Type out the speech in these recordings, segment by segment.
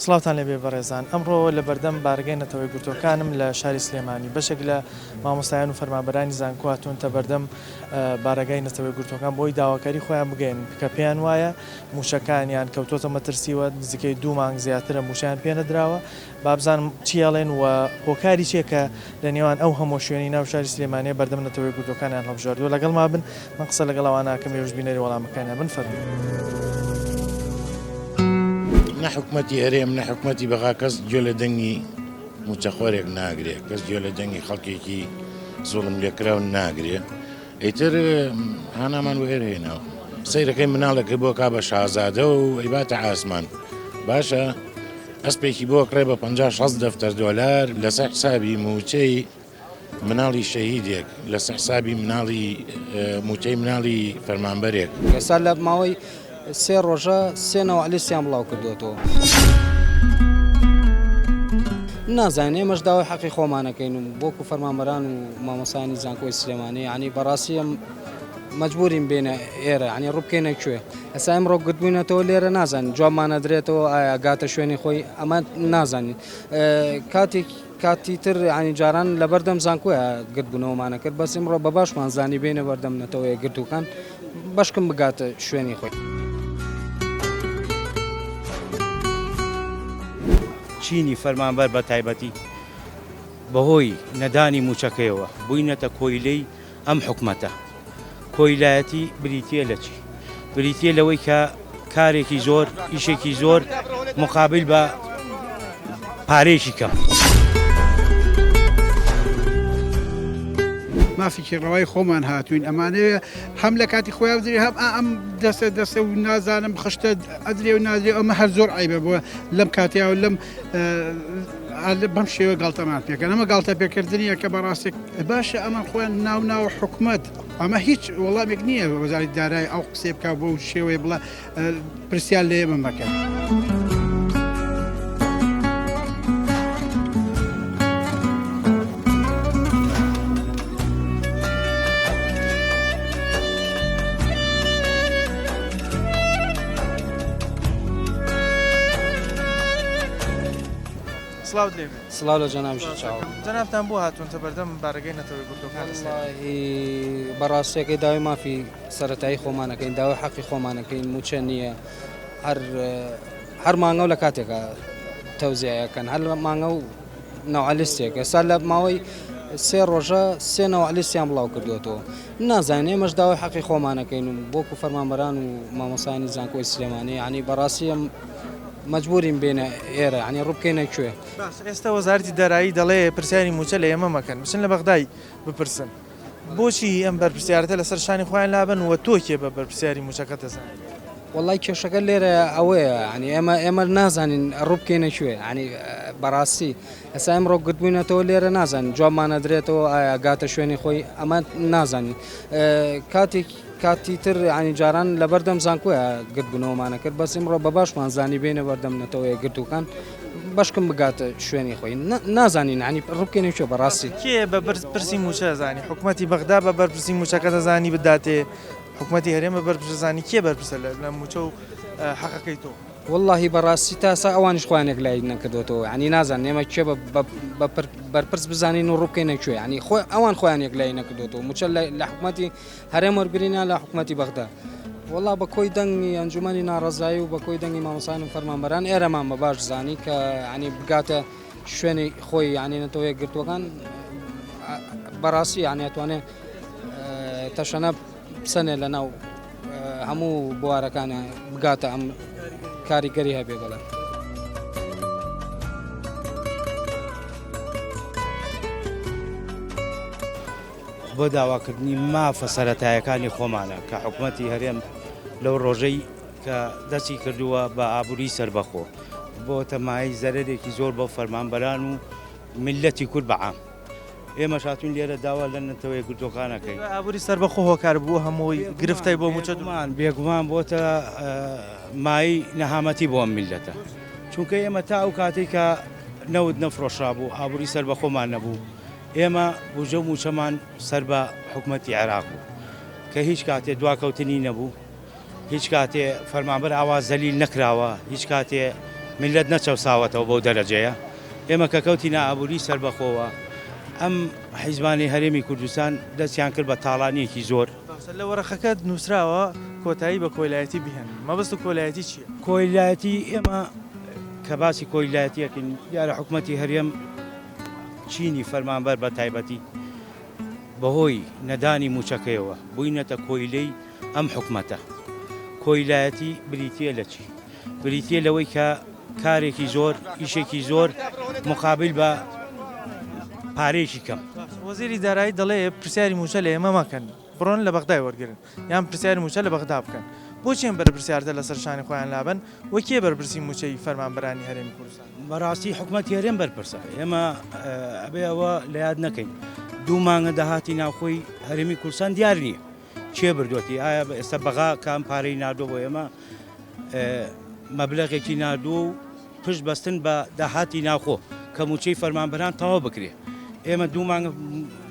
سڵاوتان لەبێ بەڕێزان ئەمڕۆ لە بەردەم بارگەی نەتەوەی گرتوەکانم لە شاری سلێمانی بەشێک لە مامۆستایان و فەرمانبەرانی زانکۆهاتوونتە بەردەم بارگای نەتەوەی گرتوەکان بۆی داواکاری خۆیان بگەین کە پێیان وایە موشەکانیان کەوتۆتە مەترسیوە نزیکەی 2 مانگ زیاترە موشیان پێ نەدراوە بابزانم چیاڵێن و هۆکاری چێکە لە نێوان ئەو هەموو شوێنی ناو شاری سلێمانیە بەردەم نەتەوەی گرتوەکانیان هەڵبژاردووە لەگەڵ ما بن من قسە لەگەڵ ئەواناکەم ێوش بینەری وەڵامەکانیان بن فەرموو. نە حکومەتی هەرێم نە حکومەتی بەغا کەس گوێ لە دەنگی موچەخۆرێک ناگرێ کەس گوێ لە دەنگی خەڵکێکی زوڵم لێکراون ناگرێ ئیتر هانامان وێرهێنەوە سەیرەکەی مناڵەکەی بۆ کا بە شازادە و ئەیباتە ئاسمان باشە ئەسپێکی بۆ کڕێ بە 50-60 دەفتەر دۆلار لەسەر حسابی موچەی مناڵی شەهیدێک لەسەر حسابی موچەی مناڵی فەرمانبەرێک ئێستا لە ماوەی 3 ڕۆژە 3 نەوەعلیسیان بڵاو کردوێتەوە نازانێ ئێمەش داوای حەقی خۆمانەکەین و بۆکو فەرمانبەران و مامۆستایانی زانکۆی سلێمانی ینی بەڕاستی مەجبورین بێنە ئێرە ینی ڕووبکەینە کوێ ئێستا ئەمڕۆ گرتبووینەتەوە لێرە نازانین جوابمانە درێتەوە ئایا گاتە شوێنی خۆی ئەمە نازانین کاتی تر ینی جاران لە بەردەم زانکۆیە گرتبوونەوەمانە کرد بەس ئەمڕۆ بە باشمان زانی بێنە بەردەم نەتەوەیە گرتووکان بەشکم بگاتە شوێنی خۆی. چینی فەرمانبەر بە تایبەتی بەهۆی نەدانی موچەکەیەوە بووینەتە کۆیلەی ئەم حکومەتە کۆیلایەتی بریتیە لە چی؟ بریتیە لەوەی کە کارێکی زۆر ئیشێکی زۆر مقابل بە پارێکی کەم. مافێکی ڕەوای خۆمان هاتوین ئەمانەیە هەم لە کاتی خۆیان بدرێ هەم ئەم دەستە و نازانم خشتە ئەدرێ و نادرێ ئەمە هەر زۆر عیبە بووە لەم کاتیا و لەم بەم شێوە گاڵتەمان پێکەن ئەمە گاڵتە پێکردنیە کە بەڕاستێک باشە ئەمە خۆیان ناو حکومەت ئەمە هیچ وەڵامێک نییە وەزارەتی دارایی ئەو قسێ بکە بۆ شێوەیە بڵە پرسیار لێ من بکەن. سڵاوت لێ سڵاو لە جەنابی چاوە جەنابتان بۆ هاتوونتە بەردەم بارگەی نەتەوەی گرتوەکان بەڕاستیەکەی داوای مافی سەرەتایی خۆمانەکەین داوای حەقی خۆمانەکەین موچە نییە هەر مانگە و لە کاتێکە تەوزیعەکەن هەر مانگە و نەوعلیستێک ئێستا لە ماوەی 3 ڕۆژە 3 نەوعلیستیان بڵاو کردوێتەوە نازانێ ئێمەش داوای حەقی خۆمانەکەین و بۆکو فەرمانبەران و مامۆستایانی زانکۆی سلێمانی ینی بەڕاستی مەجبورین بێنە ئێرە ینی ڕووبکەینە کوێ. ئێستا وەزارەتی دارایی دەڵێ پرسیاری موچە لە ئێمە مەکەن بچن لە بەغدای بپرسن بۆچی ئەم بەرپرسیارەتە لەسەر شانی خۆیان لابن وە تۆکێ بە بەرپرسیاری موچەکە دەزانێت؟ وڵای کێشەکە لێرە ئەوەیە ینی ئێمە نازانین ڕووبکەینە کوێ ینی بەڕاستی ئێستا ئەمڕۆ گرتبووینەتەوە لێرە نازانین جوابمانە درێتەوە ئایا گاتە شوێنی خۆی ئەمە نازانین کاتی تر ینی جاران لە بەردەم زانکۆیە گرتبوونەوەمانە کرد بەس ئەمڕۆ بە باشمان زانی بێنە بەردەم نەتەوەیە گرتووکان بەشکم بگاتە شوێنی خۆی نازانین ینی ڕووبکەینە کوێ بەڕاستی کێ بە بەرپرسی موچە زانی حکومەتی بەغدا بە بەرپرسی موچەکە دەزانی بداتێ حکومەتی هەرێمە بەرپرسانی کێ بەرپرسە لە موچە و حەقەکەی تۆ؟ واللهی بەڕاستی تاسا ئەوانیش خۆیانێک لای نەکردوێتەوە ینی نازان ئێمە کوێ بەرپرس بزانین و ڕووبکەینە کوێ ینی ئەوان خۆیانێک لای نەکردوێتەوە موچە لە حکومەتی هەرێم وەرگرینیان لە حکومەتی بەغدا والله بە کۆی دەنگی ئەنجومەنی ناڕەزایی و بە کۆی دەنگی مامۆستایان و فەرمانبەران ئێرەمان بە باش زانی کە ینی بگاتە شوێنی خۆی ینی نەتەوەیە گرتوەکان بەڕاستی ینی ئەتوانێت تەشەنە بسەنێ لەناو هەموو بوارەکانە بگاتە ئەم کاریگەری هەبێ بڵێ. بۆ داواکردنی مافە سەرەتایەکانی خۆمانە کە حکومەتی هەرێم لەو ڕۆژەی کە دەستی کردووە بە ئابووری سەربەخۆ بۆ تەمای زەرێکی زۆر بۆ فەرمانبەران و میلەتی کورد بەعام ئێمە شاتوین لێرە داوا لە نەتەوەی گرتوەکانەکەی ئابووری سەربەخۆ هۆکار بوو هەمووی گرفتەی بۆ موچەمان بێگومان بۆتە مای نەهامەتی بۆ ئەم میلەتە چونکە ئێمە تا ئەو کاتێک کە نەوت نەفرۆشا بوو ئابووری سەربەخۆمان نەبوو ئێمە بوجە و موچەمان سەر بە حکومەتی عێراق بوو کە هیچ کاتێ دواکەوتنی نەبوو هیچ کاتێ فەرمانبەر ئاوا زەلیل نەکراوە هیچ کاتێ میلەت نەچەوساوەتەوە بەو دەرەجەیە ئێمە کە کەوتی نائابووری سەربەخۆوە ئەم حیزبانی هەرێمی کوردستان دەستیان کرد بە تاڵانیەکی زۆر لە وەرەخەکەت نووسراوە کۆتایی بە کۆیلایەتی بهێن مەبەست و کۆلایەتی چییە؟ کۆیلایەتی ئێمە کە باسی کۆیلایەتیەکەین دیارە حکوومەتی هەرێم چینی فەرمانبەر بە تایبەتی بەهۆی نەدانی موچەکەیەوە بووینەتە کۆیلەی ئەم حکوومەتە کۆیلایەتی بریتە لە چی؟ بریتە لەوەی کە کارێکی زۆر ئیشێکی زۆر مقابل بە پارێکی کەم وەزیری دارایی دەڵێ پرسیاری موچە لە ئێمە مەکەن بڕۆن لە بەغدای وەرگن یان پرسیاری موچە لە بەغدا بکەن بۆچیان بەرپرسیارتە لەسەر شانی خۆیان لابن وەکێ بەرپرسی موچەی فەرمانبەرانی هەرێمی کوردستان بەڕاستی حکوومەتی هەرێم بەرپرسە ئێمە ئەبێ ئەوە لە یاد نەکەین دوو مانگە داهاتی ناوخۆی هەرێمی کوردستان دیار نییە چێ بردوەتی ئایا ئێستا بەغا کام پارەی نردووە بۆ ئێمە مەبلەغێکی نردووە و پشت بەستن بە داهاتی ناوخۆ کە موچەی فەرمانبەران تەواو بکرێ ئێمە دوو مانگە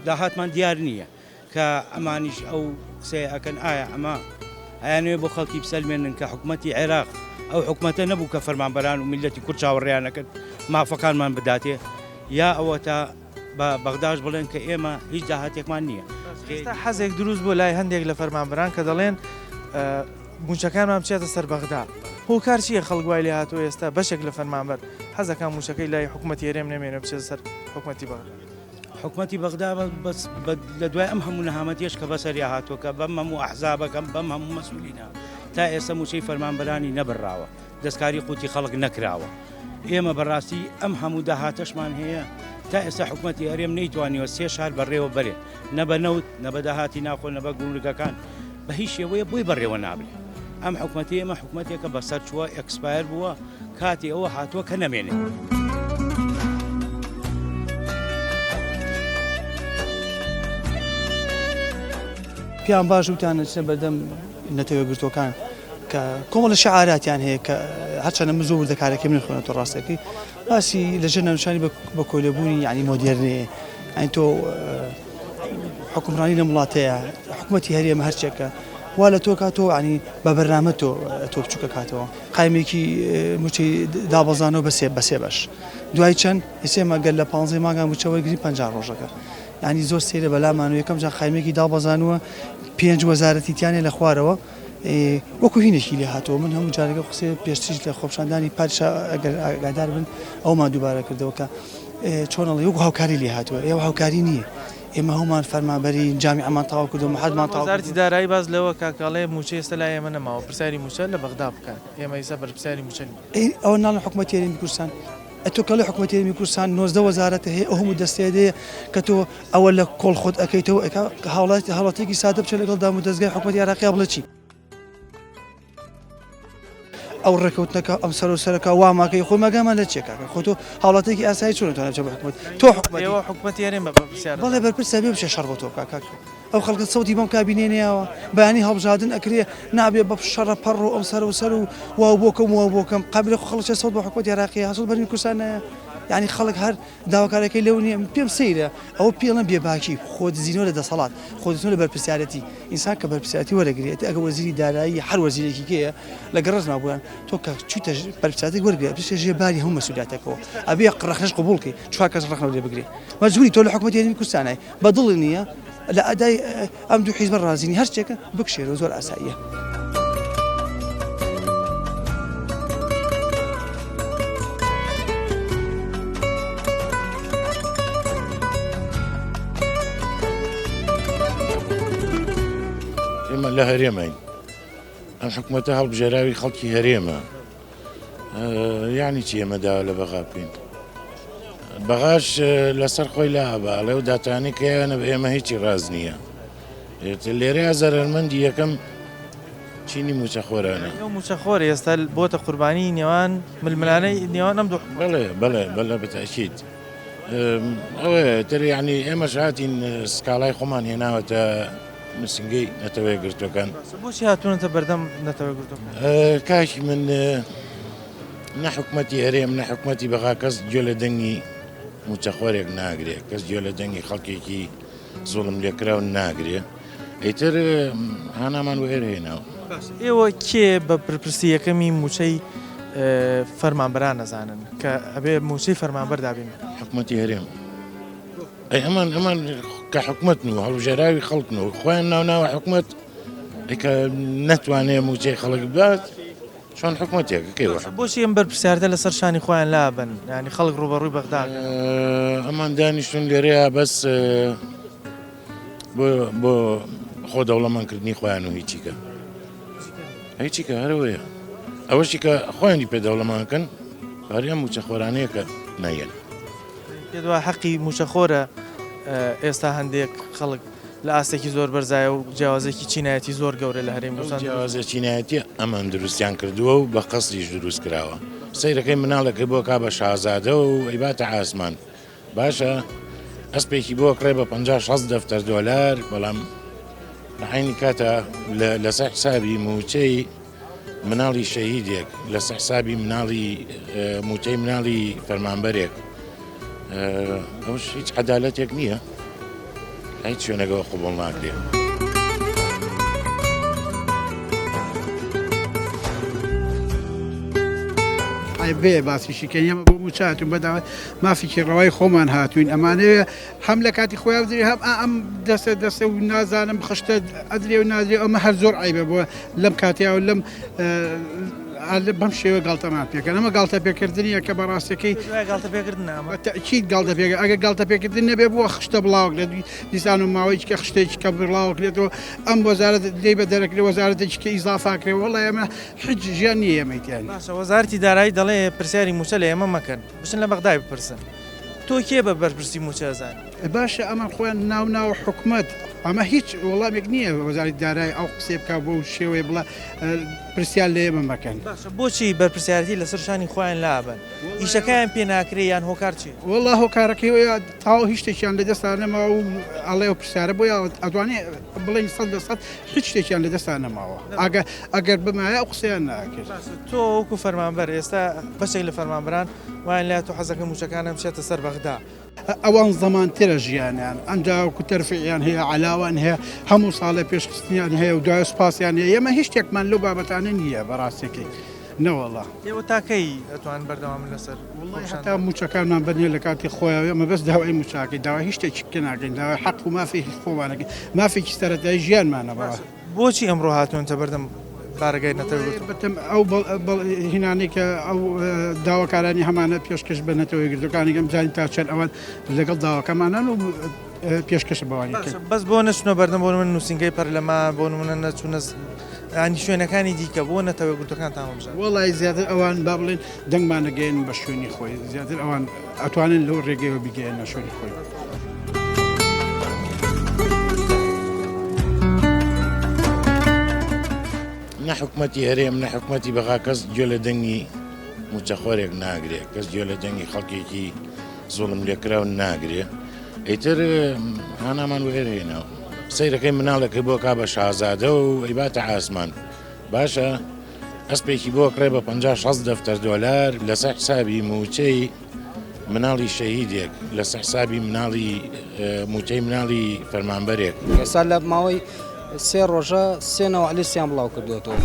داهاتمان دیار نییە کە ئەمانیش ئەو قسەیە ئەکەن ئایا ئەمە ئەیانوێ بۆ خەڵکی بسەلمێنن کە حکوومەتی عێراق ئەو حکوومەتە نەبوو کە فەرمانبەران و میلەتی کورد چاوەڕێیانەکەن مافەکانمان بداتێ یا ئەوە تا بە بەغداش بڵێن کە ئێمە هیچ داهاتێکمان نییە ئێستا حەزێک دروست بۆ لای هەندێک لە فەرمانبەران کە دەڵێن موچەکانمان بچێتە سەر بەغدا هۆکار چییە خەڵگوای لێ هاتووە ئێستا بەشێک لە فەرمانبەر حەزەکان موچەکەی لای حکوومەتی هەرێم نەمێنێ بچێتە سەر حکوومەتی بەغدا حکوومەتی بەغدا لە دوای ئەم هەموو نەهامەتیش کە بەسەری هاتووە کە بەم هەموو ئەحزابەکەم بەم هەموو مەسئولینە تا ئێستا موچەی فەرمانبەرانی نەبڕاوە دەستکاری قوتی خەڵک نەکراوە ئێمە بەڕاستی ئەم هەموو داهاتەشمان هەیە تا ئێستا حکوومەتی هەرێم نەیتوانیوە سێ شار بەڕێوە بەرێ نە بە نەوت نە بە داهاتی ناخۆ نە بە گوڵگەکان بە هیچ شێوەیە بۆی بەڕێوە نابێت ئەم حکوومەتی ئێمە حکوومەتێکە بەسەر چووە ئەکسپایر بووە کاتی ئەوە هاتووە کە نەمێنێ پیان باش وتیان چنە بەردەم نەتەوە گرتوەکان کە کۆمەڵە شعاراتیان هەیە کە هەرچەندە من زۆر وردەکارەکەی من خوێنێتەوە ڕاستەکەی باسی لەژێر نەنووشانی بە کۆلەبوونی یعنی مۆدێرنێ ئەین تۆ حکومڕانی لە وڵاتەیە حکوومەتی هەرێمە هەرچێکە وا لە تۆ کاتۆ عنی بە بەرنامە تۆ بچووکە کاتەوە قایمێکی موچەی دابەزانەوە بەسێ بەش دوای چەند ئێسێمە گەل لە 15 مانگان موچەوەرگری 50 ڕۆژەکە ینی زۆر سێرە بەلامان و یەکەم جا قایمێکی دابەزانوە 5 وەزارەتیتیانێ لە خوارەوە وەکو هینێکی لێ هاتەوە من هەموو جارێکە قسێ پێشتریش لە خۆپشاندانی پادشا ئەگەر ئاگادار بن ئەومان دووبارە کردەوە کە چۆنەڵی وەکو هاوکاری لێ هاتووە ئێوە هاوکاری نییە ئێمە هەومان فەرمانبەری جامیعەمان تەواو کردو محەدمان تەواو وەزارەتی دارایی باز لەوە کاکاڵێ موچە ئێستا لای ئێمە نەماوە پرسیاری موچە لە بەغدا بکەن ئێمە ئێستا بەرپرسیاری موچە نین ئەوە ناڵە حکوومەتی هەرێمی کوردستان ئەتۆ کەڵێ حکوومەتی هەرێمی کوردستان 19 وەزارەتە هەیە ئەو هەموو دەستێدەیە کە تۆ ئەوە لە کۆڵ خۆت ئەەکەیتەوە هاوڵاتێکی سادە بچێت لەگەڵ دام و دەستگای حکوومەتی عێراقیا بڵێ چی ئەو ڕێکەوتنەکە ئەم سەرۆسەرەکە واماکەی خۆی مەگامان لە چێکاکە خۆتۆ هاوڵاتێکی ئاسایی چۆنتوانێت بچێت بە حکوومەت تۆ حکوومەتی هەرێم بە بەرپرسیار بەڵێ بەرپرسە بێ بچێ شەڕ بۆ تۆ کاکە ئەو خەڵکە سەوتی بەم کابینێنەیەوە بەیانی هەڵبژاردن ئەکرێ نابێ بە شەڕە پەڕ و ئەم سەر و واو بۆکەم واو بۆکەم قابلە خەڵکی سەوت بە حکوومەتی عێراقی هەسڵ بەرمی کوردستان یعنی خەڵک هەر داواکارەکەی لەو نییە پێم سەیرە ئەوە پێڵەن بێباکی خۆ دزینەوە لە دەسەڵات خۆ دزینەوە لە بەرپرسیارەتی ئینسان کە بەرپرسیارەتی وەرەگرێت ئەگە وەزیری دارایی هەر وەزیرێکی کێیە لە گەڕەز مابوویان تۆ کە چوویتە بەرپرسیارەتی وەرگرێت پێش ژێباری هەموو مەسئولیاتەکەەوە ئەبێ قڕەخنەش قبوڵکەی چوار کەس ڕەخنەوە لێ بگرێت مەجبوری تۆ لە حکوومەتی هەرێمی کوردستانای بەدڵی نییە لە ئەدای ئەم دوو حیزب ڕازینی هەر شتێکە بکشێرە زۆر ئاساییە ئێمە لە هەرێمەین ئەم حکوومەتە هەڵبژێراوی خەڵکی هەرێمە یعنی چی ئێمە داوا لە بەغا بکەین بەغاش لەسەر خۆی لا هەبا لە و داتانی کەیانە بە ئێمە هیچی ڕاز نییە لێرەیە زەرمەندی یەکەم چینی موچەخۆرانە موچەخۆر ئێستا بۆتە قوربانی نێوان ململانەی نێوان ئەم دوو بەڵێ بەتەکید ئەوە تر یعنی ئێمەش هاتین سکاڵای خۆمان هێناوەتە مسنگەی نەتەوەی گرتوەکان بۆچی هاتوونەتە بەردەم نەتەوەی گرتوەکان کاکی من نە حکوومەتی هەرێم نە حکوومەتی بەغا کەس گوێ لە دەنگی موچەخۆرێک ناگرێت کەس گوێ لە دەنگی خەڵکێکی زوڵم لێکراون ناگرێ ئەیتر هانامان وێر هێناوە ئێوە کێ بە پرپرسی یەکەمی موچەی فەرمانبەران نەزانن کە ئەبێ موچەی فەرمانبەر دابین. حکوومەتی هەرێم ئەی ئەمان کە حکوومەتن و هەڵبژێراوی خەڵکن و خۆیان ناو حکوومەت کە نەتوانێ موچەی خەڵک بات چۆن حکوومەتێکە کەیوە بۆچی ئەم بەرپرسیارەتە لەسەر شانی خۆیان لابن ینی خەڵک ڕوبەڕووی بەغدا ئەمان دانیشتون لێرەیە بەس بۆ خۆ دەوڵەمەندکردنی خۆیان و هیچیکە هیچیکە هەرەوەیە ئەوەشی کە خۆیانی پێ دەوڵەمانکەن هەریان موچە خۆرانەیەکە نایەن پێدوا حەقی موچەخۆرە ئێستا هەندێک خەڵک لە ئاستێکی زۆر بەرزایە و جیاوازێکی چینایەتی زۆر گەورە لە هەرێمی کوردستان جیاوازە چینایەتی ئەمان دروستیان کردووە و بە قەسریش دروست کراوە سەیرەکەی مناڵەکەی بۆ کا بە شازادە و ئەیباتە ئاسمان باشە ئەسپێکی بۆ کڕێ بە 50-60 دەفتەر دۆلار بەڵام لە عینی کاتە لەسەر حسابی موچەی مناڵی شەهیدێک لەسەر حسابی موچەی مناڵی فەرمانبەرێک ئەوش هیچ عەدالەتێک نییە هیچ شوێنەکەەوە قوبوڵ ناکرێ بێ باسیشیکە ئەمە بۆ موچاتون بەداوای مافێکی ڕەوای خۆمان هاتوین ئەمانەیە هەم لە کاتی خۆیان بدرێ هەم ئەم دەسە و نازانم خشتە ئەدرێ و نادرێ ئەمە هەر زۆر عیبە بۆ لەم کاتیا و لەم بەم شێوە گاڵتەمان پێکەن ئەمە گاڵتە پێکردنیە کە بەڕاستەکەی گاڵتە پێکردن چیت گاڵتە پێ ئەگە گاڵتە پێکردن نەبێ بووە خشتە بڵاوک لە دیسان و ماوەیەکی کە خشتێکی کە بڵاوکرێتەوە ئەم وەزارەت دەی بە دەرەکرێ وەزارەتێکی کە ئیزافاکرێ وەڵی ئەمە هیچ ژیان نییە ئەمەیتیان باشە وەزارەتی دارایی دەڵێ پرسیاری موچە لە ئێمە مەکەن بچن لە بەغدای بپرسن تۆ کێ بە بەرپرسی موچە زانانی باشە ئەمان خۆیان ناو حکوومەت ئەمە هیچ وەڵامێک نییە وەزارەتی دارایی ئەو قسێ بکە بۆ شێوەیە بڵە پرسیار لە ئێمە مەکەن بۆچی بەرپرسیارەتی لەسەر شانی خۆیان لابن ئیشەکەیان پێ ناکرێ یان هۆکارچی وەڵا هۆکارەکەی تاو هیچ شتێکیان لە دەستان نەماوە و ئەڵێ و پرسیارە بۆ ئەتوانێت بڵێن 100% هیچ شتێکیان لە دەستان نەماوە ئەگەر بمایە ئەو قسەیان ناکرد تۆ وەکو فەرمانبەر ئێستا بەشێک لە فەرمانبەران وایان لای تۆ حەزەکە موچەکانە بچێتە سەر بەغدا ئەوان زەمانترە ژیانیان ئەمجا وەکو تەرفیعیان هەیە علاوان هەیە هەموو ساڵە پێشخستنیان هەیە و دوای سوپاسیان هەیە ئێمە هیچ شتێکمان لەو بابەتانە نییە بەڕاستێکی نەوەڵا ئێوە تاکەی ئەتوان بەردەوام لەسەر تا موچەکانمان بەنێ لە کاتی خۆیان ئەمە بەس داوای موچاکەی داوای هیچ شتێکی کە ناکەین داوای حەق و مافێکی خۆوانەکەی مافێکی سەرەتایی ژیانمانە بەڕاست بۆچی ئەمڕۆ هاتوونتە بەردەم بارگای نەتەوە بەتەم ئەو هینانەی کە ئەو داواکارانی هەمانە پێشکەش بە نەتەوەی گردەکانی گەم جانی تا چەند ئەوان لەگەڵ داواکەمانان و پێشکەش بەوانی بەس بۆ نەچونە بەردەم بۆ من نووسنگەی پەرلەما بۆ منە نەچونە ینی شوێنەکانی دیکە بۆ نەتەوە گوتەکان تامەژە وڵی زیاتر ئەوان با بڵێن دەنگمانەگەین بە شوێنی خۆی زیاتر ئەوان ئەتوانن لەو ڕێگەیەوە بیگەێنە شوێنی خۆی. نە حکوومەتی هەرێم نە حکوومەتی بەغا کەس گوێ لە دەنگی موچەخۆرێک ناگرێت کەس گوێ لە دەنگی خەڵکێکی زوڵم لێکراو ناگرێ ئیتر هانامان وێرهێنەوە سەیرەکەی مناڵەکەی بۆ کا بە شازادە و ئەیباتە ئاسمان باشە ئەسپێکی بۆ کڕێ بە 50-60 دەفتەر دۆلار لەسەر حسابی موچەی مناڵی شەهیدێک لەسەر حسابی موچەی مناڵی فەرمانبەرێک ئێستا لە ماوەی 3 ڕۆژە 3 نەوەعلیسیان بڵاو کردوێتەوە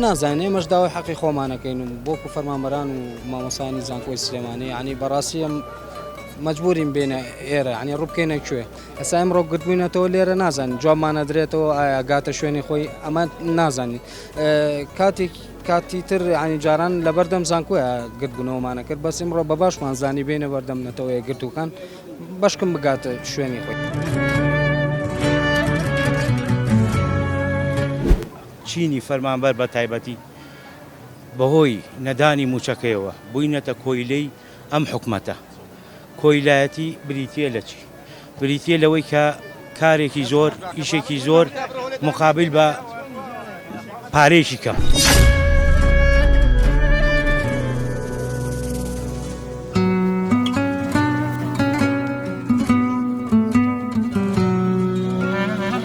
نازانێ ئێمەش داوای حەقی خۆمانەکەین و بۆکو فەرمانبەران و مامۆسانی زانکۆی سلێمانی ینی بەڕاستی ئەم مەجبورین بێنە ئێرە ینی ڕووبکەینە کوێ ئەسا ئەمڕۆ گرتبووینەتەوە لێرە نازانین جوابمانە درێتەوە ئایا گاتە شوێنی خۆی ئەمە نازانین کاتی تر ینی جاران لە بەردەم زانکۆیە گرتبوونەوەمانە کرد بەس ئمڕۆ بە باشمان زانی بێنە بەردەم نەتەوەیە گرتووکان بەشکم بگاتە شوێنی خۆی. چینی فەرمانبەر بە تایبەتی بەهۆی نەدانی موچەکەیەوە بووینەتە کۆیلەی ئەم حکوومەتە کۆیلایەتی بریتیە لە چی بریتیە لەوەی کە کارێکی زۆر ئیشێکی زۆر مقابل بە پارێکی کەم.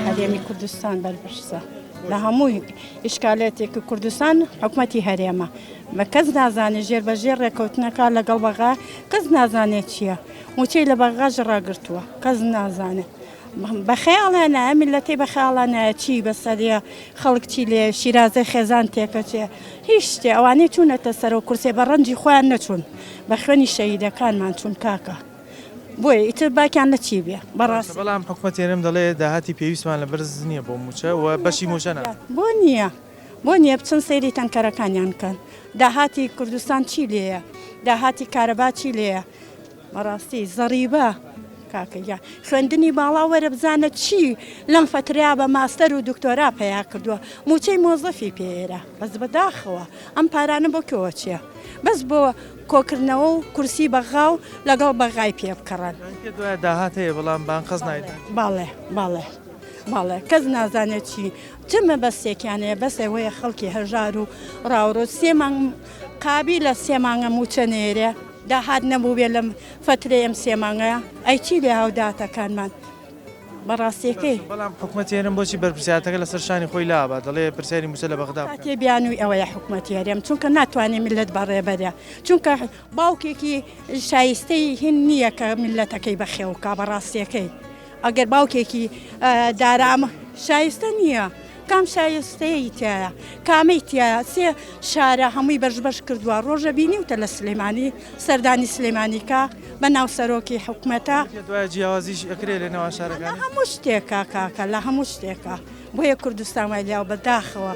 هەرێمی کوردستان بەرپرسە لە هەموو ئیشکالێتێکی کوردستان حکوومەتی هەرێمە بە کەس نازانێت ژێر بە ژێر ڕێکەوتنەکە لەگەڵ بەغا کەس نازانێت چییە موچەی لە بەغاژ ڕاگرتووە کەس نازانێت بەخەیاڵانە میلەتی بەخەیاڵانە چی بەسەریە خەڵک چی لێ شیرازە خێزان تێکەچێ هیچ شتێ ئەوانەی چوونەتە سەر و کورسێ بە ڕەنجی خۆیان نەچوون بە خوێنی شەهیدەکانمان چوون کاکە بۆیە ئیتر باکیان لە چی بێ بەڕاست بەڵام حکوومەت ێرەم دەڵێ داهاتی پێویستمان لە بەرز نییە بۆ موچە و بەشی موچەنە بۆ نییە بچن سەیری تەنکەرەکانیان کەن داهاتی کوردستان چی لێیە داهاتی کارەبا چی لێیە بەڕاستی زەریبە کاکەیا خوێندنی باڵا وەرە بزانە چی لەم فتریا بە ماستەر و دکتۆرا پیا کردووە موچەی مۆزەفی پێێرە بەس بەداخەوە ئەم پارانە بۆ کەوە چیە بەس بۆ کۆکردنەوە و کورسی بەغاو لەگەڵ بەغای پێ بکەڕن دوای داهات هەیە بەڵام بان قەز نایدێت باڵێ کەس نازانێت چی چمە بەستێکیانەیە بەس ئەوەیە خەڵکی هەژار و ڕاوڕۆ سێمان قابی لە سێمانگە موچە نێرێ داهات نەبوو بێ لەم فترێ ئەم سێمانگەیە ئەی چی لێ هاوداتەکانمان بەڕاستیەکەی بەڵام حکوومەت ێرم بۆچی بەرپرسیاتەکە لەسەر شانی خۆی لابە دەڵێ پرسیاری موچە لە بەغدا کاتێ بیانووی ئەوەیە حکوومەتی هەرێم چونکە ناتوانێت ملت بەڕێبەرە چونکە باوکێکی شایستەی هین نییە کە ملەتەکەی بەخێوکە بەڕاستیەکەی ئەگەر باوکێکی دارام شایستە نییە کام شایستەیە تایە کامەی تایە سێ شارە هەمووی بەش کردووە ڕۆژە بینیوتە لە سلێمانی سەردانی سلێمانیکە بە ناو سەرۆکی حکوومەتە دوای جیاوازیش ئەکرێ لە نێوان شارەکان هەموو شتێکە کاکە لە هەموو شتێکە بۆیە کوردستان وای لاو بەداخەوە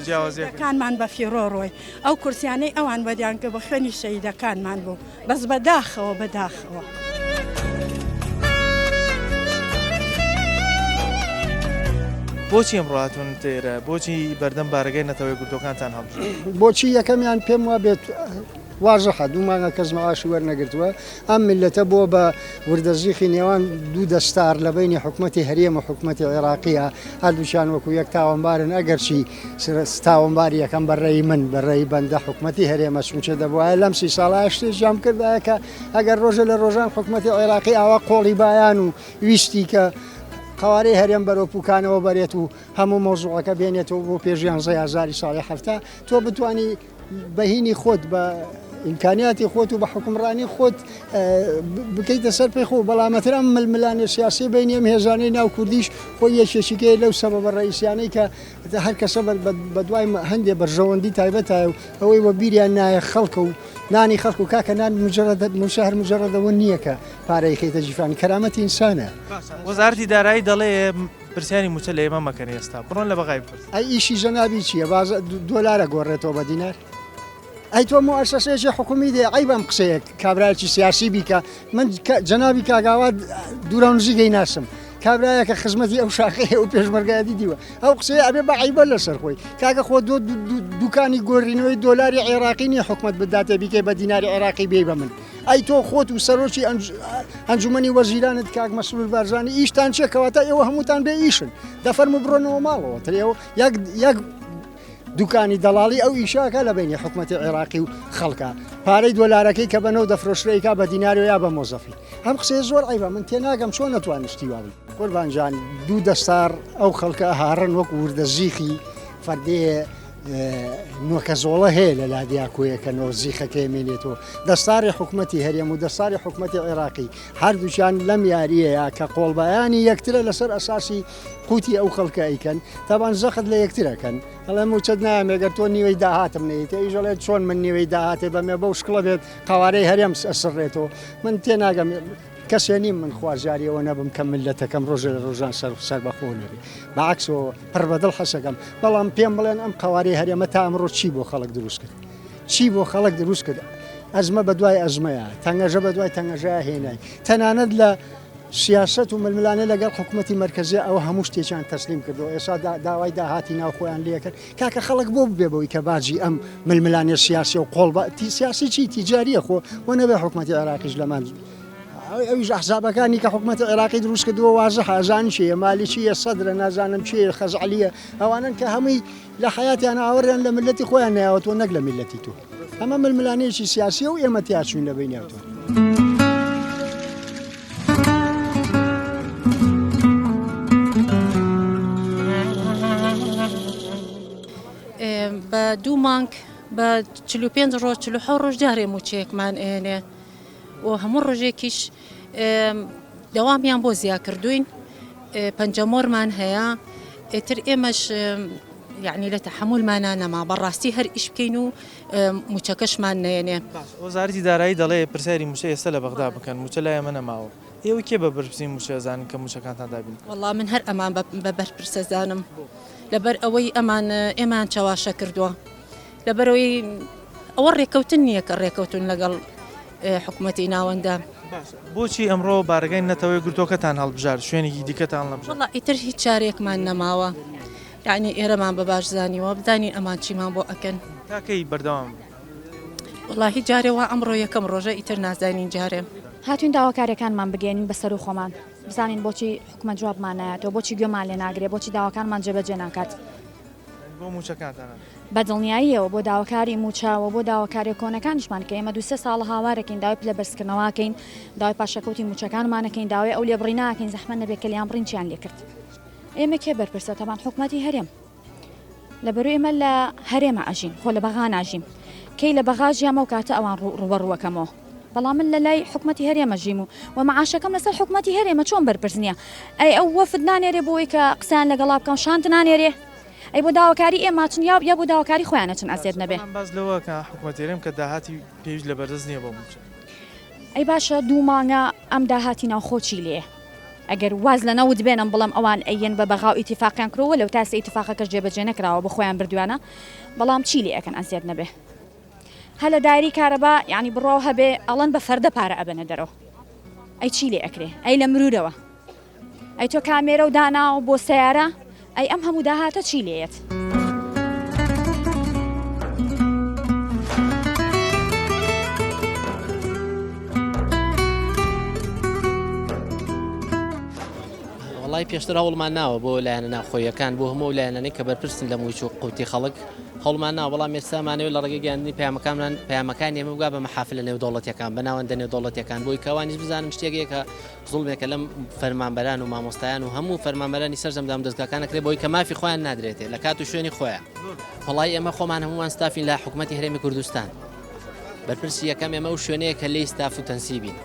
جیاوازەکانمان بە فیرۆڕۆی ئەو کورسیانەی ئەوان وەریانکە بە خوێنی شەهیدەکانمان بوو بەس بەداخەوە بۆچی ئەم ڕاتون تێرە بۆچی بەردەم بارگای نەتەوەی گرتوەکانتان هەڵبژێ بۆچی یەکەمیان پێم وا بێت واژەحە دوومانگە کەس مەعاشی وەرنەگرتووە ئەم ملەتە بۆ بە وردەزیخی نێوان دوو دەستار لە بینی حکوومەتی هەرێم و حکوومەتی عێراقیە هەردووشان وەکو یەک تاوانبارن ئەگەرچی تاوانباری یەکەم بەڕێی من بەڕێی بەندە حکوومەتی هەرێمە چونچە دەبواە لەم سی ساڵە شتێکیان کردایە کە ئەگەر ڕۆژە لە ڕۆژان حکوومەتی عێراقی ئاوا قۆڵی بایان و ویستی کە قوارەی هەرێم بەرەوپووکانەوە بەرێت و هەموو مۆزوعەکە بێنێتەوە بۆ پێژیان زەیازاری ساڵی هەفتە تۆ بتانی بەهینی خۆت بە ئیمکانیاتی خۆت و بە حکومڕانی خۆت بکەیتە سەر پێی خۆ بەڵامەترم ململانی سیاسی بینی ئەم هێزانەی ناو کوردیش خۆی یەکێکیکەی لەو سەبەبە ڕئیسیانەی کە هەر کەسە بە دوای هەندێک بەرژەوەندی تایبەتایە و ئەوەی وە بیریان نایە خەڵکە و نانی خەڵک و کاکە نان مشەهر مجەڕەدەوە نییە کە پارەی خەیتە جیفانی کەرامەتی ئینسانە وەزارەتی دارایی دەڵێ پرسیاری موچە لە ئێمە مەکەن ئێستا بڕۆن لە بەغای بپرس ئەی ئیشی ژەنابی چییە دۆلارە گۆڕێتەوە بە دینار ئەی تۆ مؤسسەیەکی حکومی دێ ئەی بەم قسەیەک کابراایکی سیاسی بیکە من جەنابی کاگاوات دوورە نزیگەی ناسم کابراایە کە خزمەتی ئەو شاخەیە و پێشمەرگایەتی دیوە ئەو قسەیە ئەبێ بە عیبە لەسەر خۆی کاکە خۆ دوکانی گۆڕینەوەی دۆلاری عێراقی نیە حکومەت بداتێ بیکەی بە دیناری عێراقی بێ بە من ئەی تۆ خۆت و سەرۆکی ئەنجومەنی وەزیرانت کاک مەسئول بارزانی ئیشتان چیە کەواتە ئێوە هەمووتان بێ ئیشن دەفەرمو بڕۆنەوە ماڵەوە ترێەوە یەک دوکانی دەڵاڵی ئەو ئیشاکە لە بینی حکوومەتی عێراقی و خەڵکە پارەی دۆلارەکەی کە بەنەو دەفرۆشرەیەکا بە دیناری یا بە مۆزەفی ئەم قسەیە زۆر عیبە من تێناگەم چۆن نەتوانشتی واڵی قوربانجان دوو دەستار ئەو خەڵکە هاڕن وەکو وردە زیخی فەردەیە نوۆکە زۆڵە هەیە لە لادیاکۆیەکەنەوە زیخەکە مێنێتەوە دەستاری حکوومەتی هەرێم و دەستاری حکوومەتی عێراقی هەردووچیان لەم یاریەیە کە قۆڵبایانی یەکترە لەسەر ئەساسی قوتی ئەو خەڵکە ئەیکەن تاوان زەخت لە یەکترەکەن هەڵێ موچەت نامێگەر تۆ نیوەی داهاتم نەیتە ئیژەڵێت چۆن من نیوەی داهاتێ بەمێ بەو شکڵە بێت قوارەی هەرێم ئەسڕێتەوە من تێناگەم کەسێ نیم من خوازیاریەوە نەبم کە ملەتەکەم ڕۆژە لە ڕۆژان سەر بەخۆ نەبی بەعکسەوە پڕ بەدڵ حەسەکەم بەڵام پێم بڵێن ئەم قوارەی هەرێمە تا ئەمڕۆ چی بۆ خەڵک دروست کرد چی بۆ خەڵک دروست کرد ئەزمە بە دوای ئەزمەیە تەنگەژە بە دوای تەنگەژەیە هێنای تەنانەت لە سیاست و ململانە لەگەڵ حکوومەتی مرکزی ئەوە هەموو شتێکیان تەسلیم کردەوە ئێستا داوای داهاتی ناو خۆیان لێکرد کاکە خەڵک بۆ ببێ بەوەی کە باجی ئەم ململانێ سیاسی و قۆڵبەتی سیاسی چی تیجاریە خۆ و نەبێ حکوومەتی عێراقیش لەمان ئەویش ئەحزابەکانی کە حکوومەتی عێراقی دروست کردووە واضحە ئەزان چیە مالیکیە سەدرە نازانم چیە خەزعەلیە ئەوانن کە هەمووی لە حیاتیان ئاوەڕیان لە ملەتی خۆیان نایەوەتەوە نەک لە ملەتی تۆ ئەمە ململانەیەکی سیاسیە و ئێمە تیا چوین لە بینیاوتەوە بە دوو مانگ بە 45 ڕۆژ 46 ڕۆژ جارێ موچەیەکمان ئێنێ و هەموو ڕۆژێکیش دەوامیان بۆ زیاد کردوین پەنجەمۆرمان هەیە ئێتر ئێمەش یعنی لە تەحملمانە نەما بەڕاستی هەر ئیش بکەین و موچەکەشمان نێنێ. وەزارەتی دارایی دەڵێ پرسیاری موچە ئێستا لە بەغدا بکەن موچە لای ئەمە نەماوە ئێوە کێ بە بەرپرسی موچەزانن کە موچەکانتان دابین؟ وەڵڵا من هەر ئەمان بە بەرپرسەزانم لەبەر ئەوەی ئێمان چاواشە کردووە لەبەرەوەی ئەوە ڕێکەوتن نییە کە ڕێکەوتن لەگەڵ حکوومەتی ناوەندە. بۆچی ئەمڕۆ بارگای نەتەوەی گرتوەکەتان هەڵبژار شوێنێکی دیکەتان لەبژار؟ وەڵڵا ئیتر هیچ چارێکمان نەماوە یعنی ئێرەمان بە باش زانیوە بدانین ئەمان چیمان بۆ ئەکەن تاکەی بەردەوام وەڵڵاهی جارێەوە ئەمڕۆ یەکەم ڕۆژە ئیتر نازانین جارێ هاتوین داواکاریەکانمان بگەێنین بەسەر و خۆمان بزانین بۆچی حکومەت جوابمان نایەتەوە بۆچی گوێمان لێ ناگرێت بۆچی داواکانمان جێبەجێ ناکات بۆ موچەکانتان بەدڵنیاییەوە بۆ داواکاری موچاوە بۆ داواکاری کۆنەکانیشمان کە ئێمە 2 ساڵ هاوارەکەین داوای پلە بەرزکردنەوەکەین داوای پاشەکەوتی موچەکانمانەکەین داوای ئەو لێبڕیناکەین زەحمەت نەبێت کە لیان بڕینچیان لێ کرد. ئێمە کێ بەرپرسە تەمان حکومەتی هەرێم لەبەرو ئێمە لە هەرێمە ئاژین خۆ لە بەغا ناژیم کەی لە بەغاژیامە و کاتە ئەوان ڕوبەڕوەکەمەوە بەڵام من لە لای حکومەتی هەرێمە ژیم و مەعاشەکەم لەسەر حکومەتی هەرێمە چۆن بەرپرس نییە ئەی ئەو وەفد نانێرێ بۆی کە قسان لەگەڵا بکەم شانت نانێرێ ئەی بۆ داواکاری ئێماچن یا بۆ داواکاری خۆیانەچن ئەزێت نەبێ باز لەوە کە حکومەتێرم کە داهاتی پێویست لە بەردەست نییە بۆ موچە ئەی باشە 2 مانگە ئەم داهاتی ناوخۆچی لێ ئەگەر واز لە نەوت بێنم بڵم ئەوان ئەیەن بە بەغاو ئیتیفاقیان کرۆوە لەو تاسە ئیتیفاقەکەش جێبەجێ نەکراوە بە خۆیان بردوانە بەڵام چی لێ ئەەکەن ئەزێت نەبێ هە لە دایری کارەبا یعنی بڕۆ هەبێ ئەڵەن بە فەردە پارە ئەبەنە دەرەوە ئەی چی لێ ئەکرێ ئەی لە مرورەوە ئەی تۆ کامێرە و داناوە بۆ سیارە ئەی ئەم هەموو داهاتە چی لێت؟ وڵی پێشتر هەوڵمان ناوە بۆ لایەنە ناوخۆیەکان بۆ هەموو لایەنەی کە بەرپرسن لە موچ و قوتی خەڵک هەوڵمان ناوە بەڵام ئێستامانەوە لە ڕێگەی گەیاندنی پەیامەکان ئێمە بگا بە مەحافل لە نێودەوڵەتیەکان بە ناوەندە نێودەوڵەتیەکان بۆی کەوانیش بزانن شتێکێکە زوڵمێکە لەم فەرمانبەران و مامۆستایان و هەموو فەرمانبەرانی سەرجەمدام دەستگاکان نەکرێت بۆی کە مافی خۆیان نادرێتێ لە کات و شوێنی خۆیان وڵی ئێمە خۆمان هەمووان ستافین لە حکوومەتی هەرێمی کوردستان بەرپرسی یەکەم ئێمە و شوێنەیە کە لێی ستاف و تەنسیبین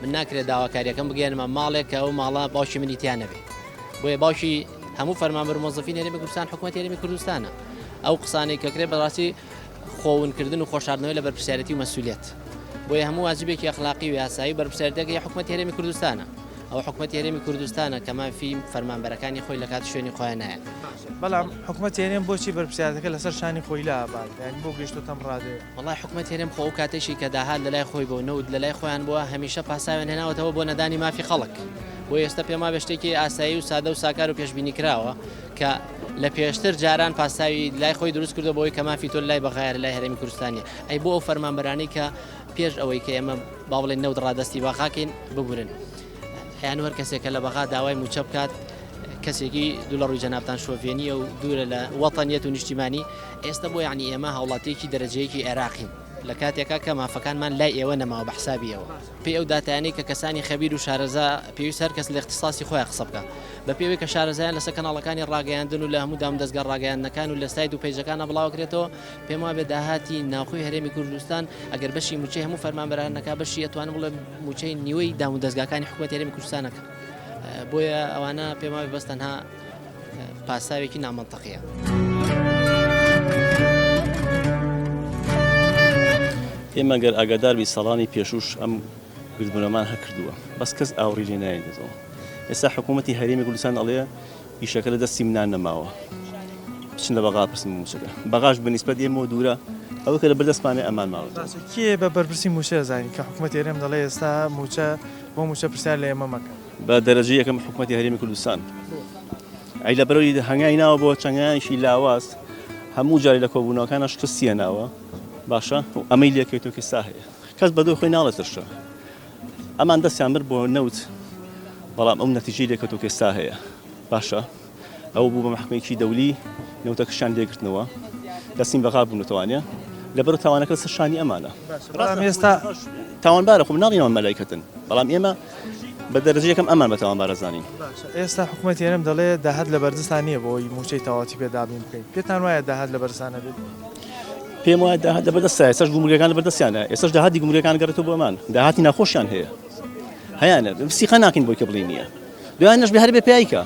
من ناکرێت داواکاریەکەم بگەێنمە ماڵێک کە ئەو ماڵە باشی منی تیان نەبێ بۆیە باشی هەموو فەرمانبەر مۆزەفین هەرێمی کوردستان حکوومەتی هەرێمی کوردستانە ئەو قسانەی کەکرێت بەڕاستی خۆونکردن و خۆشاردنەوەی لە بەرپرسیارەتی و مەسئولیت بۆیە هەموو واجبێکی ئەخلاقی و یاسایی بەرپرسیارەتەکەی حکوومەتی هەرێمی کوردستانە ئەو حکوومەتی هەرێمی کوردستانە کە مافی فەرمانبەرەکانی خۆی لە کات شوێنی خۆیان نایە بەڵام حکوومەتی هەرێم بۆچی بەرپرسیارەتەکە لەسەر شانی خۆی لا ئاباد یعنی بۆ گەیشتۆتەم ڕادێ وڵای حکوومەتی هەرێم خۆ ئەو کاتێکی کە داهات لە لای خۆی بۆ نەود لە لای خۆیان بووە هەمیشە پاساویان هێناوەتەوە بۆ نەدانی مافی خەڵک بۆ ئێستا پێما بە شتێکی ئاسایی و سادە و ساکار و پێشبینی کراوە کە لە پێشتر جاران پاساوی لای خۆی دروست کردو بۆی کە مافی تۆ لای بەغایە لای هەرێمی کوردستانیە ئەی بۆ ئەو فەرمانبەرانی کە پێش ئەوەی کە ئێمە با بڵێن نەود ڕادەستی باخاکەین ببورن یان وەر کەسێکە لە بەغا داوای موچە بکات کەسێکی دوو لە ڕووی جەنابتان شۆڤێنی و دوورە لە وەتەنیەت و نیشتیمانی ئێستا بۆ یعنی ئێمە هاوڵاتێکی دەرەجەیەکی عێراقین لە کاتێکا کە مافەکانمان لای ئێوە نەماوە بە حسابیەوە پێی ئەو داتانەی کە کەسانی خەبیر و شارەزا پێویست هەر کەس لە اختصاصی خۆیان قسە بکە بە پێوەی کە شارەزایان لەسەر کەناڵەکانی ڕاگەیاندن و لە هەموو دام دەستگا ڕاگەیاندنەکان و لە سایت و پێیجەکانە بڵاوکرێتەوە پێم وایە بێ داهاتی ناوخۆی هەرێمی کوردستان ئەگەر بەشی موچەی هەموو فەرمانبەرانەکە بەشی ئەتوانم بڵێ موچەی نیوەی دام و دەستگاکانی حکوومەتی هەرێمی کوردستانەکە بۆیە ئەوانە پێم وایە بەستەنها پاساوێکی نامەنتەقیە. ئێمە گەر ئاگاداربی ساڵانی پێشوش ئەم گردبوونەمان هەکردووە بەس کەس ئاوڕی لێ نایدەزەوە ئێستا حکوومەتی هەرێمی کوردستان ئەڵێ ئیشەکە لە دەستی منان نەماوە بچن لە بەغا پرسم موچەکە بەغاش بەنسبەت ئێمەوە دوورە ئەوە کە لە بەردەستمانێ ئەمان ماوە کێ بە بەرپرسی موچە زانین کە حکوومەتی هەرێم دەڵێ ئێستا موچە بۆ موچە پرسیار لە ئێمە مەکە بە دەرەجەی یەکەم حکوومەتی هەرێمی کوردستان ئەی لە بەرەوەی هەنگای ناوە بۆ چەنگایشی لاواز هەموو جاری لە کۆبوونەوەکانە شتسیە ناوە باشە ئەمەی لێکەوێتەوە کەستا هەیە کەس بەدۆی خۆی ناڵێترشە ئەمان دەستیان برد بۆ نەوت بەڵام ئەو نەتیجەی لێکەوتەوە کەستا هەیە باشە ئەو بوو بە محکمەیەکی دەولی نەوتەکەشان لێگرتنەوە دەستین بەغا بوونەتەوانە لەبەر تاوانەکە لەسەر شانی ئەمانە ئێستا تاوانبارە خۆم ناڵینەوە مەلایکەتن بەڵام ئێمە بە دەرەجەیەکەم ئەمان بە تاوانبارە زانین ئێستا حکوومەتی هەرێم دەڵێ داهات لە بەردەستان نییە بۆی موچەی تەواتی پێدابین بکەین پێتان وایە داهات لە بەرزانە بێت پێم وایە داهات لە بەردەستە ئێستاش گومرگەکان لە بەردەستیانە ئێستاش داهاتی گومرگەکان گەڕێتەوە بۆ ئەمان داهاتی ناخۆشیان هەیە هەیانە سیخە ناکەین بۆی کە بڵێ نییە دوایانش بە هەربێ پیایکە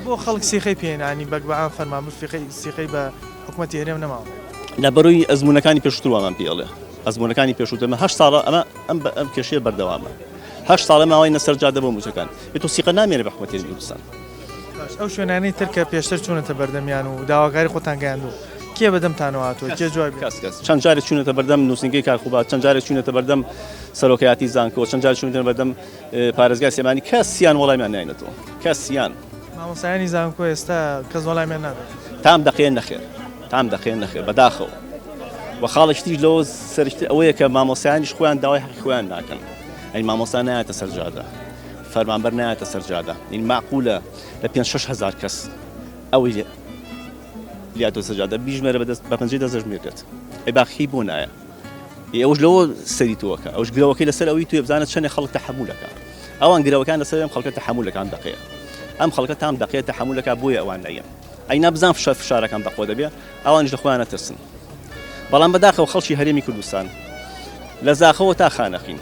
بۆ خەڵک سیخەی پێێنانی بەگبعان فەرمانبەر سیخەی بە حکوومەتی هەرێم نەماوە لە بەرۆی ئەزمونونەکانی پێشتروامان پێڵێ ئەزمونونەکانی پێشوتەمە 8 ساڵە ئەم کێشەیە بەردەوامە 8 ساڵە ماوەی نەسەرجادە بۆ موچەکان تۆ سیقە نامێنێ بە حکوومەتی کوردستان ئەو شوێنانەی ترکە پێشتر چوونەتە بەردەمیان و داواکاری خۆتان گەیاندوو کێ بەدەمتانەوەهاتوە کێ جواب کەس چەند جارێک چوونەتە بەردەم نووسنگی کارخوبات چەند جارێک چوونەتە بەردەم سەرۆکایەتی زانکۆ چەند جارێک چوونەتە بەردەم پارێزگای سێمانی کەسیان وەڵامیان ناینێتەوە کەسیان مامۆستایانی زانکۆ ئێستا کەس وەڵامیان نادات تام دەقێن نەخێر بەداخەوە و خاڵشتیش لەوە سەرشت ئەوەیە کە مامۆسایانیش خۆیان داوای حەقی خۆیان ناکەن ئەی مامۆستا نایەتە سەرجادە فەرمانبەر نایەتە سەرجادە این معقولە لە 5-6 هزار کەس ئەوەی لیاتۆ سەرجادە بیژمێرە بە 50 دەژمێرێت ئەی باخی بۆ نایە ئەوش لەوە سەریتەوەکە ئەوش گرەوەکەی لەسەر ئەوەی توێ بزانێت چەندێک خەڵک تەحموولەکە ئەوان گرەوەکان لەسەر ئەم خەڵکە تەحموولەکان دەقەیە ئەم خەڵکە تام دەقێت تەحموولەکە بۆیە ئەوان نایە ئەی نابزان فشارەکان بەخۆ دەبێ ئەوانش لە خۆیان نەترسن بەڵام بەداخەوە خەڵکی هەرێمی کوردستان لە زاخەوە تا خانەخین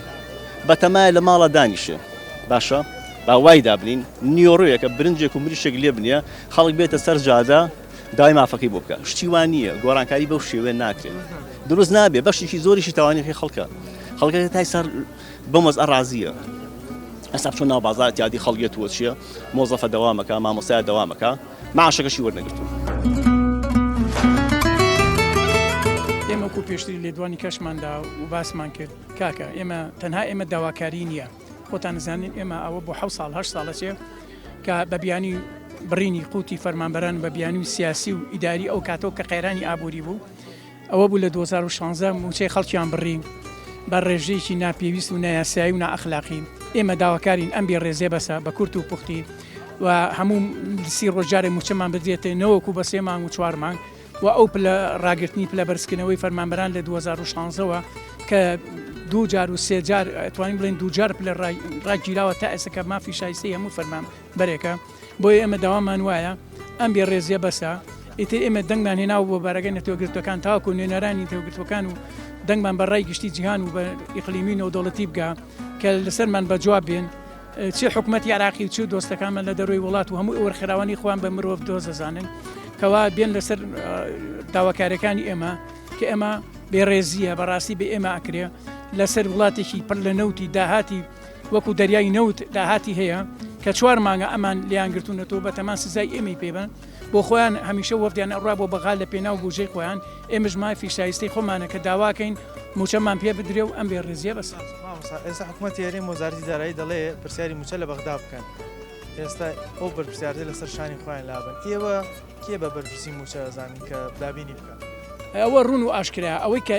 بەتەمایە لە ماڵە دانیشێ باشە با وای دابنین نیۆڕۆیەکە برنجێک و مریشێک لێ بنیە خەڵک بێتە سەر جادا دای مافەکەی بۆ بکە شتیوان نییە گۆڕانکاری بەو شێوێ ناکرێت دروست نابێ بەشێکی زۆریشی تاوانێکی خەڵکە تای سەر بەمەز ئەڕازیە ئەستا بچۆن ناو بازار تیادی خەڵگێتوە چییە مۆزەفە دەوامەکە مامۆسایە دەوامەکە معاشەکەشی وەرنەگرتووە ئێمە وەکو پێشتری لێدوانی کەشماندا و باسمان کرد کاکە ئێمە تەنها ئێمە داواکاری نییە خۆتان نزانین ئێمە ئەوە بۆ 7 ساڵ 8 ساڵە چێ کە بە بیانی بڕینی قوتی فەرمانبەران بە بیانی و سیاسی و ئیداری ئەو کاتەوە کە قەیرانی ئابووری بوو ئەوە بوو لە 2016 موچەی خەڵکیان بڕی بە ڕێژەیەکی ناپێویست و نایاسایی و نائەخلاقی ئێمە داواکارین ئەم بێ ڕێزێ بەسە بە کورت و پوختی و هەموو سی ڕۆژارێک موچەمان بدرێتێ نەوەکو بە 3 مانگ و 4 مانگ و ئەو پلە ڕاگررتنی پلە بەرزکردنەوەی فەرمانبەران لە 2016ەوە کە 2 جار و 3 جار ئەتوانین بڵێن 2 جار پلە ڕاگیراوە تا ئێستا کە مافی شایستی هەموو فەرمان بەرێکە بۆیە ئێمە داوامان وایە ئەم بێ ڕێزیە بەسە ئیتر ئێمە دەنگمان هێناو بۆ بارەگەی نەتەوەگرتوەکان تاواکو نوێنەرانی تەوەگرتوەکان و دەنگمان بە ڕای گشتی جیهان و بە ئیقلیمی نەودەوڵەتی بگا کە لەسەرمان بە جواب بێن چی حکوومەتی عراقی و چی دۆستەکانمان لە دەروی وڵات و هەموو وەرخێراوانی خۆیان بە مرۆڤ دۆز دەزانن کەوا بێن لەسەر داواکارەکانی ئێمە کە ئێمە بێڕێزیە بەڕاستی بە ئێمە ئەکرێ لەسەر وڵاتێکی پڕ لە نەوتی داهاتی وەکو دەریای نەوت داهاتی هەیە کە 4 مانگە ئەمان لیان گرتوونەتەوە بە تەمان سزای ئێمەی پێبن بۆ خۆیان هەمیشە وەفدیان ئەڕوا بۆ بەغال لە پێناو بوجەی خۆیان ئێمەش مافی شایستەی خۆمانە کە داواکەین موچەمان پێ بدرێ و ئەم بێ ڕێزیە بەسە ئێستا حکوومەتی هەرێم وەزارەتی دارایی دەڵێ پرسیاری موچە لە بەغدا بکەن ئێستا ئەو بەرپرسیارە لەسەر شانی خۆیان لابن ئێوە کێ بە بەرپرسی موچە ئەزانین کە دابینی بکەن ئەوە ڕوون و ئاشکرا ئەوەی کە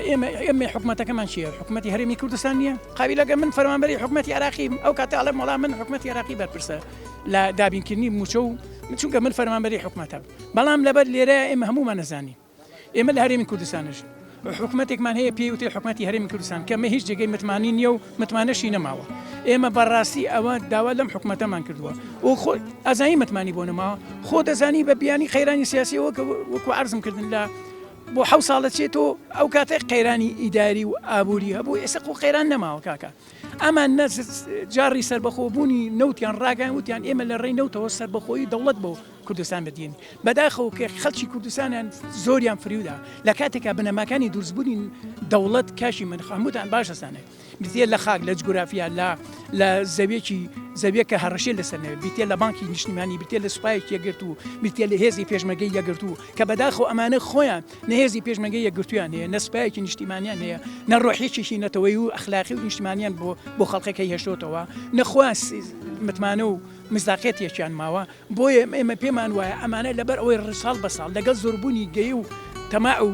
ئێمە حکوومەتەکەمان چییە حکوومەتی هەرێمی کوردستان نییە قابلەکە من فەرمانبەری حکوومەتی عراقی ئەو کاتە مەڵام من حکوومەتی عراقی بەرپرسە لە دابینکردنی موچە و چونکە من فەرمانبەری حکوومەتە بەڵام لەبەر لێرە ئێمە هەمومان نەزانین ئێمە لە هەرێمی کوردستانش حکوومەتێکمان هەیە پێی وتێ حکوومەتی هەرێمی کوردستان کە مە هیچ جێگەی متمانی نییە و متمانەشی نەماوە ئێمە بەڕاستی ئەوە داوا لەم حکوومەتەمان کردووە و خۆ ئەزانی متمانی بۆ نەماوە خۆ دەزانی بە بیانی خەیرانی سیاسی وەکو عەرزم کردن لە بۆ 7 ساڵە چێتەوە ئەو کاتێک قەیرانی ئیداری و ئابووری هەبوو ئێستا قو قەیران نەماوە کاکە ئەمان جاری سربەخۆبوونی نەوتیان ڕاگەیان وتیان ئێمە لە ڕێی نەوتەوە سربەخۆیی دەوڵەت بۆ کوردستان بدین بەداخەوە کە خەڵکی کوردستانیان زۆریان فریودا لە کاتێکا بنەماکانی دروستبوونی دەوڵەت کاشی من هەمووتان باشەسانێ بتێ لە خاک لە جگورافیا لە زەویە کە هەڕەشێ لەسەرنەوێت بیتێ لە بانکی نیشتیمانی بتێ لە سوپایەک یەگرت و بیتێ لە هێزی پێشمەرگەی یەگرت و کە بەداخەوە ئەمانە خۆیان نەهێزی پێشمەرگەی یەگرتویان هەیە نەسپایەکی نیشتیمانیان هەیە نەڕۆحێکیشی نەتەوەی و ئەخلاقی و نیشتیمانیان بۆ خەڵکەکەی هێشتۆتەوە نەخۆیان متمانە و مزداقێتیەکیان ماوە بۆیە ئێمە پێمان وایە ئەمانە لەبەر ئەوەی ڕساڵ بەساڵ لەگەڵ زۆربوونی گەی و تەماع و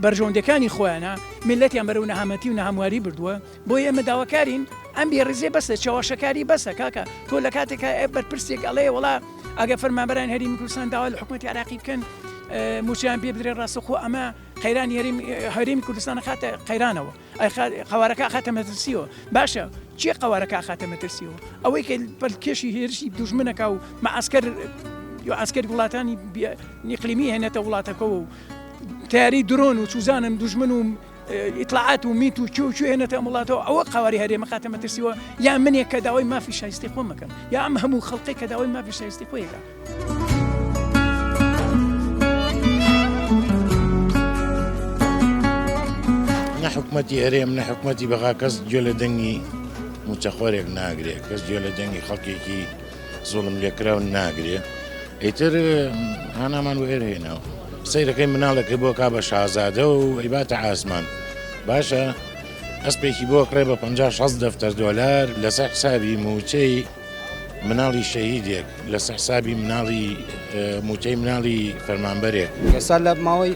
بەرژەوندەکانی خۆیانە ملەتیان بەرەو نەهامەتی و نەهامواری بردووە بۆیە ئێمە داواکارین ئەم بێڕێزێ بەسە چاوەشەکاری بەسە کاکە تۆ لە کاتێکە بەرپرسێک ئەڵێ وڵا ئەگە فەرمانبەران هەرێمی کوردستان داوا لە حکوومەتی عراقی بکەن موچیان پێ بدرێ ڕاستەخۆ ئەمە قەیرانی هەرێمی کوردستان خاتە قەیرانەوە قەوارەکە خاتە مەترسیەوە باشە چی قەوارەکە خاتە مەترسیەوە ئەوەی کە پەرکێشی هێرشی دوژمنەکە و عسکەر وڵاتانی نیقلیمی هێنێتە وڵاتەکە و تیاری درۆن و چوزانم دوژمن و ئیطلاعات و میت و چ هێنێتە وڵاتەوە ئەوە قاواری هەرێمە خاتە مەترسیەوە یا منێک کە داوای مافی شایستی خۆ مەکەم یا ئەم هەموو خەڵقی کە داوای مافی شایستی خۆیەکە. نە حکومەتی هەرێم نە حکومەتی بەغا کەس گوێ لە دەنگی موچەخۆرێک ناگرێت کەس گوێ لە دەنگی خەڵکێکی زوڵم لێکراو ناگرێ ئیتر هانامان وێر هێناوە سەیرەکەی مناڵەکە بۆ کا بە شازادە و ئەیباتە ئاسمان باشە ئەسپێکی بۆ کڕێ بە 50-60 دەفتەر دۆلار لەسەر حسابی موچەی مناڵی شەهیدێک لەسەر حسابی مناڵی موچەی مناڵی فەرمانبەرێک ئێستا لە ماوەی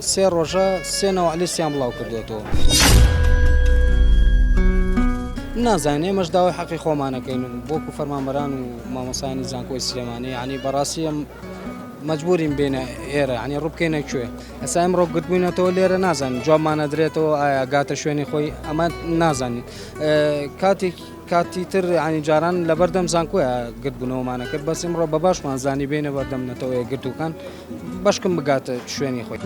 3 ڕۆژە 3 نەوەلیستیان بڵاو کردوێتەوە. نازانێ ئێمەش داوای حەقی خۆمانەکەین بۆکو فەرمانبەران و مامۆسایانی زانکۆی سلێمانی ینی بەڕاستی مەجبورین بێنە ئێرە ینی ڕووبکەینە کوێ ئەسا ئەمڕۆ گرتبووینەتەوە لێرە نازانین جوابمانە درێتەوە ئایا گاتە شوێنی خۆی ئەمە نازانین کاتی تر ینی جاران لە بەردەم زانکۆیە گرتبوونەوەمانە کرد بەس ئەمڕۆ بە باشمان زانی بێنە بەردەمنەتەوەی گرتووکان بەشکم بگاتە شوێنی خۆی.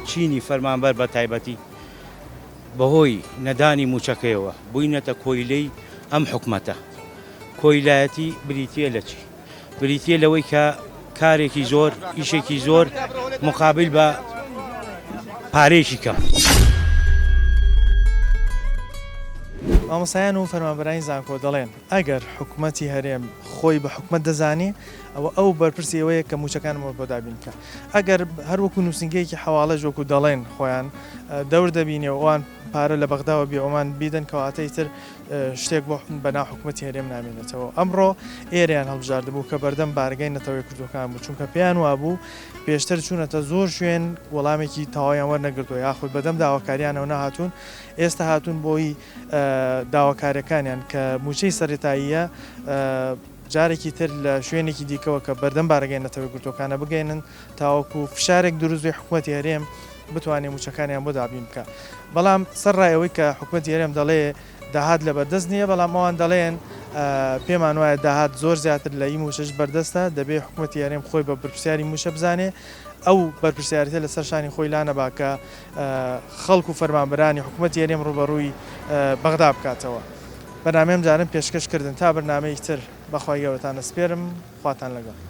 چینی فەرمانبەر بە تایبەتی بەهۆی نەدانی موچەکەیەوە بووینەتە کۆیلەی ئەم حکومەتە کۆیلایەتی بریتە لە چی بریتە لەوەی کە کارێکی زۆر ئیشێکی زۆر مقابل بە پارێکی کەم. مامۆسایان و فەرمانبەرانی زانکۆ دەڵێن ئەگەر حکوومەتی هەرێم خۆی بە حکوومەت دەزانێ ئەو بەرپرسیەوەیە کە موچەکانمەوە بۆ دابینکە ئەگەر هەروەکو نووسنگەیەکی حواڵە وەکو دەڵێن خۆیان دەور دەبینێ ئەوان پارە لە بەغداوە بێ ئەومان بیدەن کەواتەی تر شتێک بۆ بەناو حکوومەتی هەرێم نامێنێتەوە. ئەمڕۆ ئێرەیان هەڵبژاردبوو کە بەردەم بارگای نەتەوەی کردوەکان بوو چونکە پێیان وابوو پێشتر چوونەتە زۆر شوێن وەڵامێکی تەواویان وەرنەگرتووە یاخود بەدەم داواکاریانەوە نەهاتوون ئێستا هاتوون بۆی داواکاریەکانیان کە موچەی سەرێتاییە جارێکی تر لە شوێنێکی دیکەوە کە بەردەم بارگای نەتەوەی گرتوەکانە بگەێنن تاوەکو فشارێک دروستبێ حکوومەتی هەرێم بتوانێت موچەکانیان بۆ دابین بکە. بەڵام سەرڕایەوەی کە حکوومەتی هەرێم دەڵێ داهات لە بەردەست نییە بەڵام ئەوان دەڵێن پێمان وایە داهات زۆر زیاتر لە ئیم موشەش بەردەستە دەبێ حکوومەتی هەرێم خۆی بە بەرپرسیاری موشە بزانێ ئەو بەرپرسیاریتە لەسەر شانی خۆی لا نەباکە خەڵکو و فەرمانبەرانی حکوومەتی هەرێم ڕوبەڕووی بەغدا بکاتەوە. بەنامەم جارم پێشکەشکردن تا بەرنامەی تر بەخوای گەورەتان ئەسپێرم خواتان لەگەڵ.